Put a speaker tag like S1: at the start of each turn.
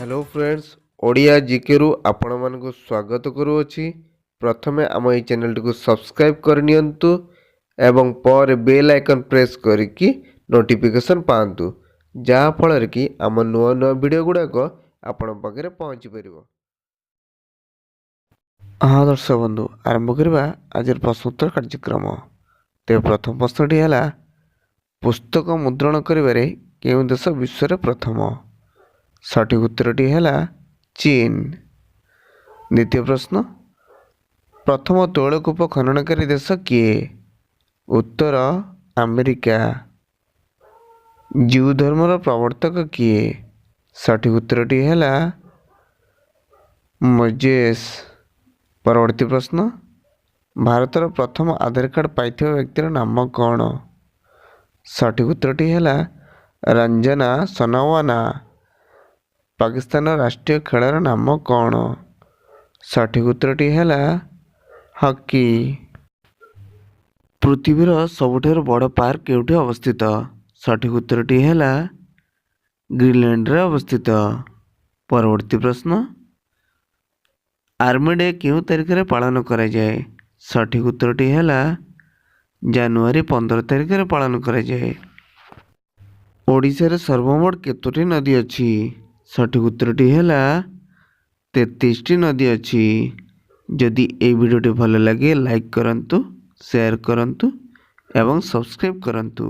S1: Hello friends Odia GK रु आपण मानक स्वागत करुअछि। प्रथमे आम ये चैनल को सब्सक्राइब करनियंतु एवं पर बेल आइकन प्रेस करके नोटिफिकेशन पांतु जहाँ फल कि आम नुआ नुआ वीडियो गुड़ाक आपण पाखे पहुँची पार। हाँ दर्शक बंधु आरंभ करवा आज प्रश्नोत्तर कार्यक्रम। तो प्रथम प्रश्नटी है पुस्तक मुद्रण करिबारे केउं देश विश्व प्रथम। सठिक उत्तरटी है चीन। द्वितीय प्रश्न प्रथम तैलकूप खननकारी देश किए। उत्तर अमेरिका। जीव धर्मर प्रवर्तक किए। सठिक उत्तरटी है मोजेस। परवर्ती प्रश्न भारतर प्रथम आधार कार्ड पाइथिबा व्यक्तिर नाम कौन। सठिक उत्तरटी है रंजना सनावाना। पाकिस्तान राष्ट्रीय खेलर नाम कौन। सठिक उत्तरटी है हॉकी। पृथ्वीर सबुठारु बड़ पार्क केउठी अवस्थित। सठिक उत्तरटी है ग्रीनलैंड रे अवस्थित। परवर्ती प्रश्न आर्मी डे केउं तारिख रे पालन करा जाए। सठिक उत्तरटी है जनवरी 15 तारिख रे पालन करा जाए। ओडिशा रे सर्वमोट केतोटी नदी अछि। सठिक उत्तरटी है 33टी नदी अच्छी। जदि ये वीडियोटी भल लगे लाइक करंतु, शेयर करंतु एवं सब्सक्राइब करंतु।